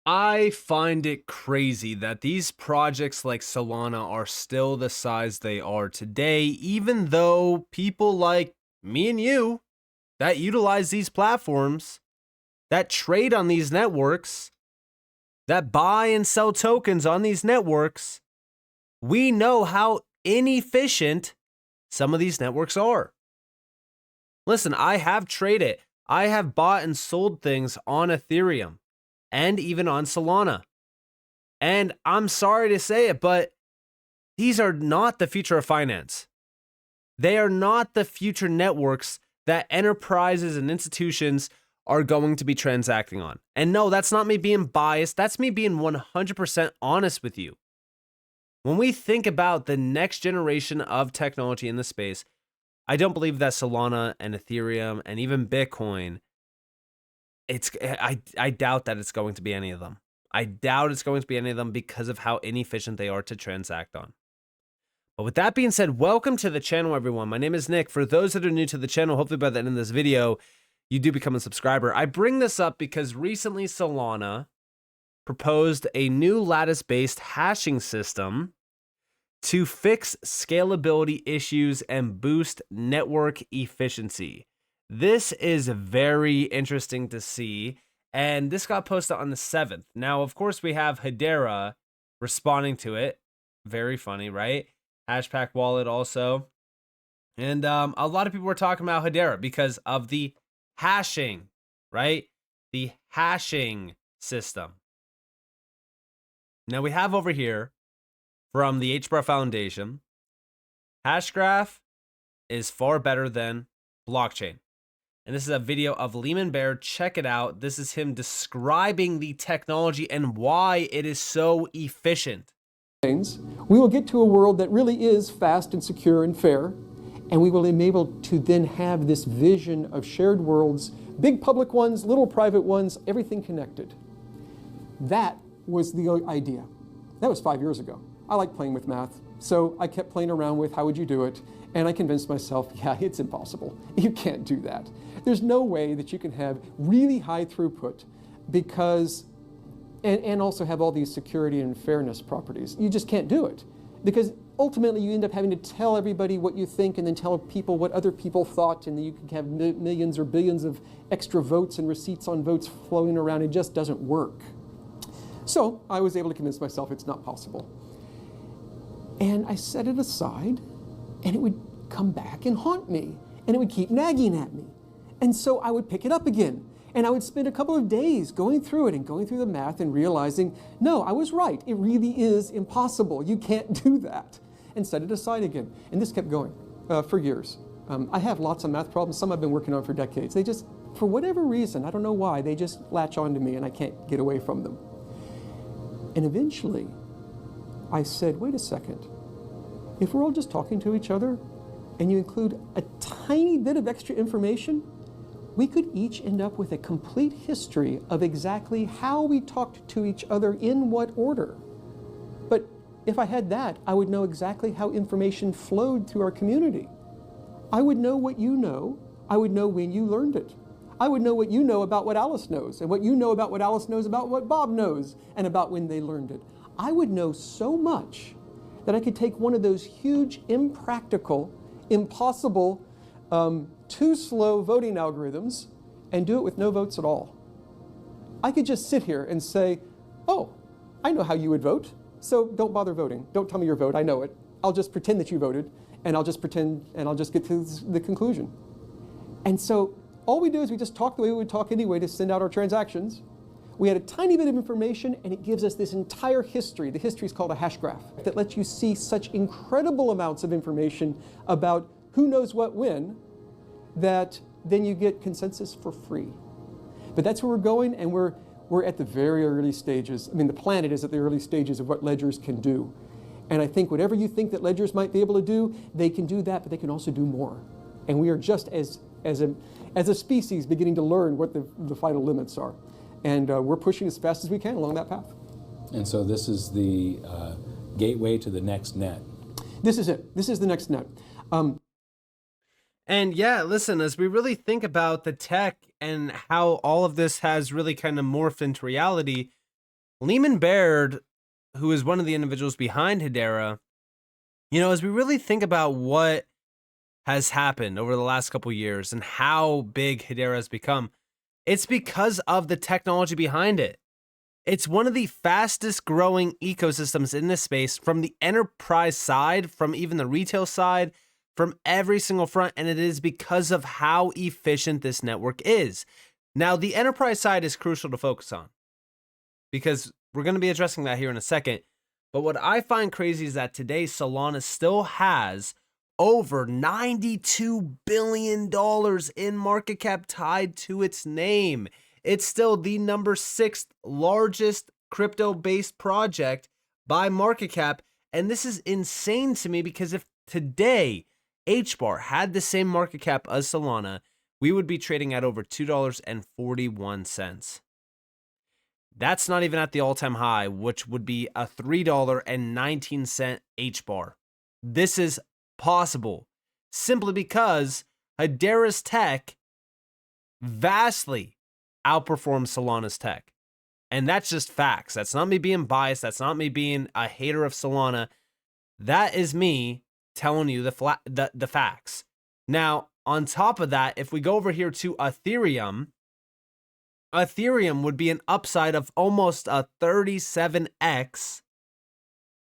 I find it crazy that these projects like Solana are still the size they are today, even though people like me and you that utilize these platforms, that trade on these networks, that buy and sell tokens on these networks, we know how inefficient some of these networks are. Listen, I have traded, I have bought and sold things on Ethereum and even on Solana. And I'm sorry to say it, but these are not the future of finance. They are not the future networks that enterprises and institutions are going to be transacting on. And no, that's not me being biased. That's me being 100% honest with you. When we think about the next generation of technology in the space, I don't believe that Solana and Ethereum and even Bitcoin, I doubt that it's going to be any of them. I doubt it's going to be any of them because of how inefficient they are to transact on. But with that being said, welcome to the channel, everyone. My name is Nick. For those that are new to the channel, hopefully by the end of this video, you do become a subscriber. I bring this up because recently Solana proposed a new lattice-based hashing system to fix scalability issues and boost network efficiency. This is very interesting to see, and this got posted on the 7th. Now, of course, we have Hedera responding to it. Very funny, right? HBAR wallet also. And a lot of people were talking about Hedera because of the hashing, right? The hashing system. Now we have over here from the HBAR Foundation, Hashgraph is far better than blockchain. And this is a video of Lehman Bear. Check it out. This is him describing the technology and why it is so efficient. We will get to a world that really is fast and secure and fair, and we will be able to then have this vision of shared worlds, big public ones, little private ones, everything connected. That was the idea. That was 5 years ago. I like playing with math, so I kept playing around with how would you do it, and I convinced myself, yeah, it's impossible. You can't do that. There's no way that you can have really high throughput because and also have all these security and fairness properties. You just can't do it because ultimately you end up having to tell everybody what you think and then tell people what other people thought, and then you can have millions or billions of extra votes and receipts on votes floating around. It just doesn't work. So I was able to convince myself it's not possible. And I set it aside, and it would come back and haunt me, and it would keep nagging at me. And so I would pick it up again. And I would spend a couple of days going through it and going through the math and realizing, no, I was right. It really is impossible. You can't do that. And set it aside again. And this kept going for years. I have lots of math problems. Some I've been working on for decades. They just, for whatever reason, I don't know why, they just latch on to me and I can't get away from them. And eventually, I said, wait a second. If we're all just talking to each other and you include a tiny bit of extra information, we could each end up with a complete history of exactly how we talked to each other in what order. But if I had that, I would know exactly how information flowed through our community. I would know what you know. I would know when you learned it. I would know what you know about what Alice knows, and what you know about what Alice knows about what Bob knows, and about when they learned it. I would know so much that I could take one of those huge, impractical, impossible, too slow voting algorithms and do it with no votes at all. I could just sit here and say, oh, I know how you would vote, so don't bother voting. Don't tell me your vote, I know it. I'll just pretend that you voted, and I'll just pretend, and I'll just get to the conclusion. And so all we do is we just talk the way we would talk anyway to send out our transactions. We had a tiny bit of information, and it gives us this entire history. The history is called a hash graph that lets you see such incredible amounts of information about who knows what when, that then you get consensus for free. But that's where we're going, and we're at the very early stages. I mean, the planet is at the early stages of what ledgers can do. And I think whatever you think that ledgers might be able to do, they can do that, but they can also do more. And we are just as a species beginning to learn what the final limits are. And we're pushing as fast as we can along that path. And so this is the gateway to the next net. This is it. This is the next net. And yeah, listen, as we really think about the tech and how all of this has really kind of morphed into reality, Lehman Baird, who is one of the individuals behind Hedera, as we really think about what has happened over the last couple years and how big Hedera has become, it's because of the technology behind it. It's one of the fastest growing ecosystems in this space, from the enterprise side, from even the retail side, from every single front, and it is because of how efficient this network is. Now, the enterprise side is crucial to focus on because we're going to be addressing that here in a second. But what I find crazy is that today Solana still has over $92 billion in market cap tied to its name. It's still the number 6th largest crypto-based project by market cap. And this is insane to me because if today HBAR had the same market cap as Solana, we would be trading at over $2.41. That's not even at the all-time high, which would be a $3.19 HBAR. This is possible simply because Hedera's tech vastly outperforms Solana's tech. And that's just facts. That's not me being biased. That's not me being a hater of Solana. That is me telling you the facts. Now, on top of that, if we go over here to Ethereum would be an upside of almost a 37x,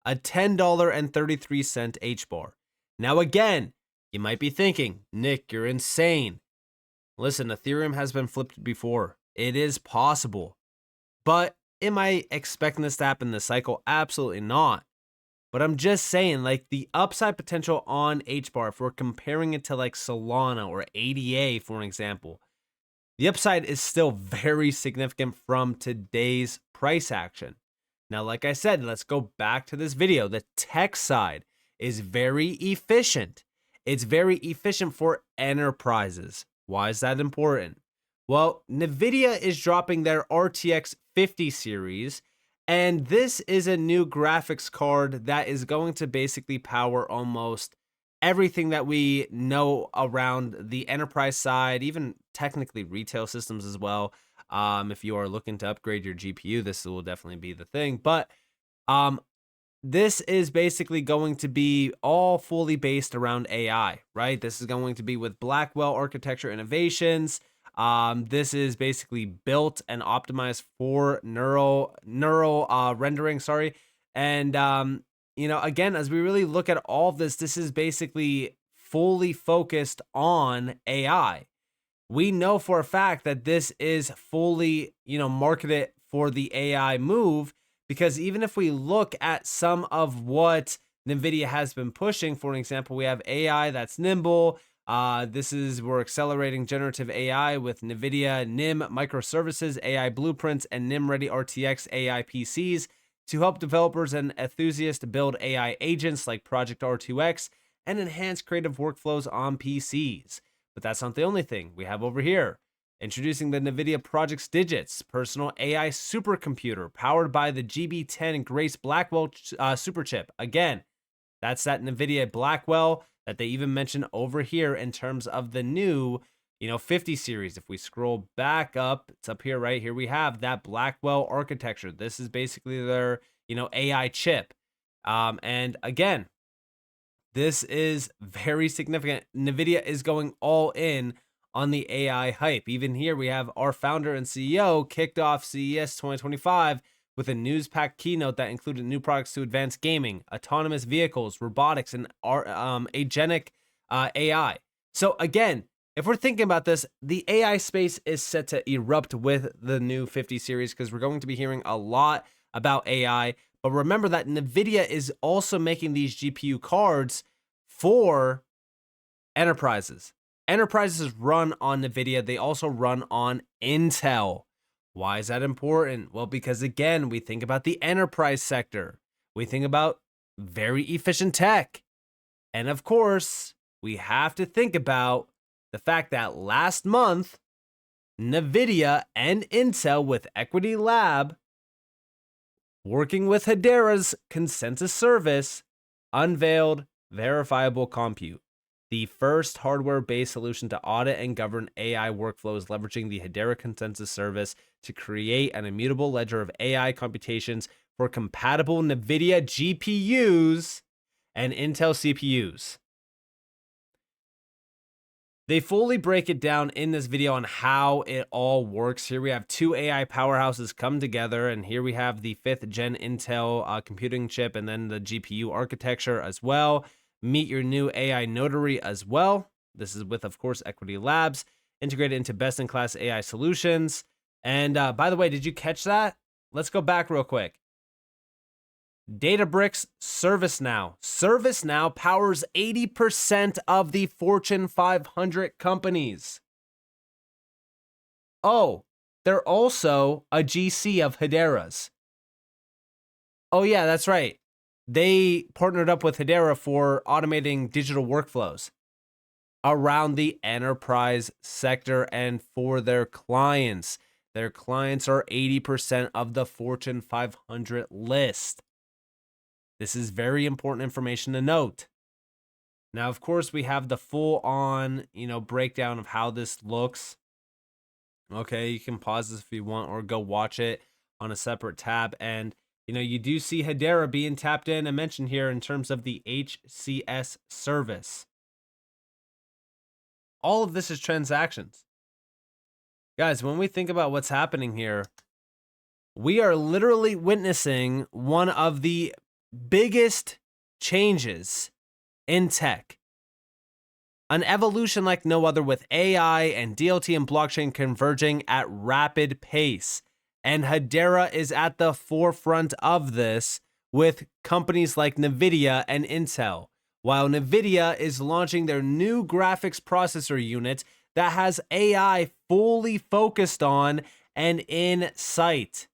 a $10.33 HBAR. Now, again, you might be thinking, Nick, you're insane. Listen, Ethereum has been flipped before. It is possible. But am I expecting this to happen this cycle? Absolutely not. But I'm just saying, like, the upside potential on HBAR, if we're comparing it to like Solana or ADA, for an example, the upside is still very significant from today's price action. Now, like I said, let's go back to this video. The tech side is very efficient. It's very efficient for enterprises. Why is that important? Well, NVIDIA is dropping their RTX 50 series, and this is a new graphics card that is going to basically power almost everything that we know around the enterprise side, even technically retail systems as well. If you are looking to upgrade your GPU, this will definitely be the thing. But this is basically going to be all fully based around AI, right? This is going to be with Blackwell architecture innovations. This is basically built and optimized for neural rendering, And, again, as we really look at all of this, this is basically fully focused on AI. We know for a fact that this is fully, marketed for the AI move, because even if we look at some of what NVIDIA has been pushing, for an example, we have AI that's nimble. We're accelerating generative AI with NVIDIA NIM microservices, AI blueprints, and NIM Ready RTX AI PCs to help developers and enthusiasts build AI agents like Project R2X and enhance creative workflows on PCs. But that's not the only thing we have over here. Introducing the NVIDIA Projects Digits, personal AI supercomputer powered by the GB10 Grace Blackwell superchip. Again, that's that NVIDIA Blackwell that they even mentioned over here in terms of the new, 50 series. If we scroll back up, it's up here, right here. We have that Blackwell architecture. This is basically their, AI chip. And again, this is very significant. NVIDIA is going all in on the AI hype. Even here, we have our founder and CEO kicked off CES 2025 with a news-packed keynote that included new products to advance gaming, autonomous vehicles, robotics, and agentic AI. So again, if we're thinking about this, the AI space is set to erupt with the new 50 series because we're going to be hearing a lot about AI. But remember that NVIDIA is also making these GPU cards for enterprises. Enterprises run on NVIDIA. They also run on Intel. Why is that important? Well, because again, we think about the enterprise sector. We think about very efficient tech. And of course, we have to think about the fact that last month, NVIDIA and Intel with Equity Lab, working with Hedera's consensus service, unveiled verifiable compute. the first hardware-based solution to audit and govern AI workflows, leveraging the Hedera consensus service to create an immutable ledger of AI computations for compatible NVIDIA GPUs and Intel CPUs. They fully break it down in this video on how it all works. Here we have two AI powerhouses come together, and here we have the 5th gen Intel computing chip and then the GPU architecture as well. Meet your new AI notary as well. This is with, of course, Equity Labs, integrated into best-in-class AI solutions. And by the way, did you catch that? Let's go back real quick. Databricks, ServiceNow. ServiceNow powers 80% of the Fortune 500 companies. Oh, they're also a GC of Hedera's. Oh yeah, that's right. They partnered up with Hedera for automating digital workflows around the enterprise sector and for their clients. Their clients are 80% of the Fortune 500 list. This is very important information to note. Now, of course, we have the full-on, breakdown of how this looks. Okay, you can pause this if you want or go watch it on a separate tab. And, you do see Hedera being tapped in and mentioned here in terms of the HCS service. All of this is transactions. Guys, when we think about what's happening here, we are literally witnessing one of the biggest changes in tech. An evolution like no other, with AI and DLT and blockchain converging at rapid pace. And Hedera is at the forefront of this with companies like NVIDIA and Intel. While NVIDIA is launching their new graphics processor unit that has AI fully focused on and in sight.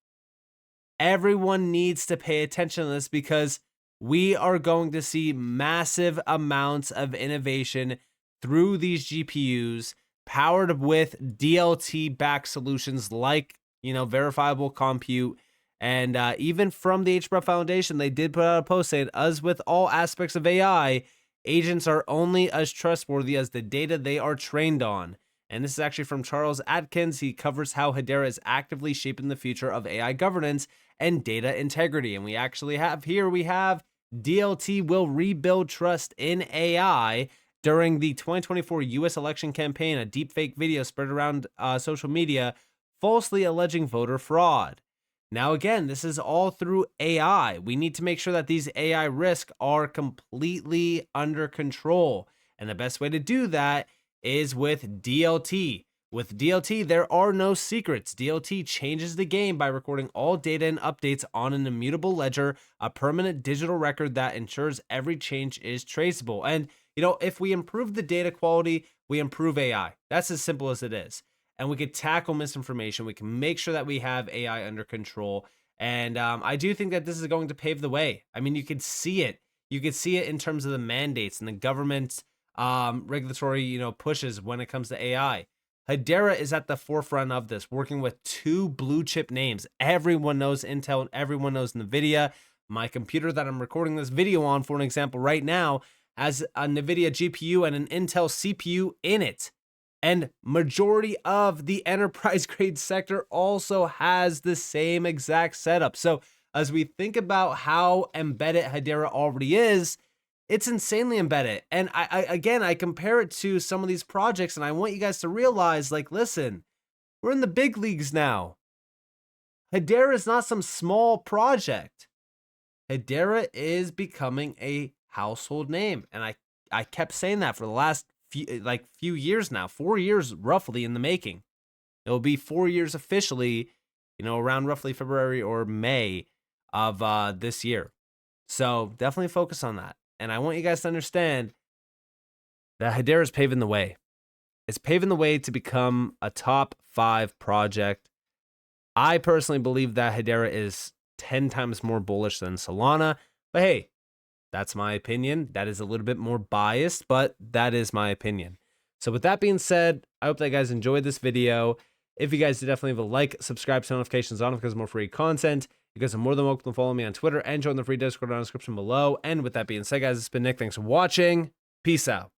Everyone needs to pay attention to this because we are going to see massive amounts of innovation through these GPUs powered with DLT-backed solutions like, verifiable compute. And even from the HBAR Foundation, they did put out a post saying, as with all aspects of AI, agents are only as trustworthy as the data they are trained on. And this is actually from Charles Atkins. He covers how Hedera is actively shaping the future of AI governance and data integrity. And we actually have here, DLT will rebuild trust in AI. During the 2024 US election campaign, a deepfake video spread around social media, falsely alleging voter fraud. Now, again, this is all through AI. We need to make sure that these AI risks are completely under control. And the best way to do that is with DLT. With DLT, there are no secrets. DLT changes the game by recording all data and updates on an immutable ledger, a permanent digital record that ensures every change is traceable. And, if we improve the data quality, we improve AI. That's as simple as it is. And we could tackle misinformation. We can make sure that we have AI under control. And I do think that this is going to pave the way. I mean, you could see it. You could see it in terms of the mandates and the government's regulatory, pushes when it comes to AI. Hedera is at the forefront of this, working with two blue chip names. Everyone knows Intel and everyone knows NVIDIA. My computer that I'm recording this video on, for an example, right now, has a NVIDIA GPU and an Intel CPU in it. And majority of the enterprise grade sector also has the same exact setup. So as we think about how embedded Hedera already is, it's insanely embedded. And I compare it to some of these projects, and I want you guys to realize, listen, we're in the big leagues now. Hedera is not some small project. Hedera is becoming a household name. And I kept saying that for the last few years now, 4 years roughly in the making. It will be 4 years officially, around roughly February or May of this year. So definitely focus on that. And I want you guys to understand that Hedera is paving the way. It's paving the way to become a top 5 project. I personally believe that Hedera is 10 times more bullish than Solana. But hey, that's my opinion. That is a little bit more biased, but that is my opinion. So with that being said, I hope that you guys enjoyed this video. If you guys did, definitely leave a like, subscribe, turn notifications on because more free content. You guys are more than welcome to follow me on Twitter and join the free Discord in the description below. And with that being said, guys, it's been Nick. Thanks for watching. Peace out.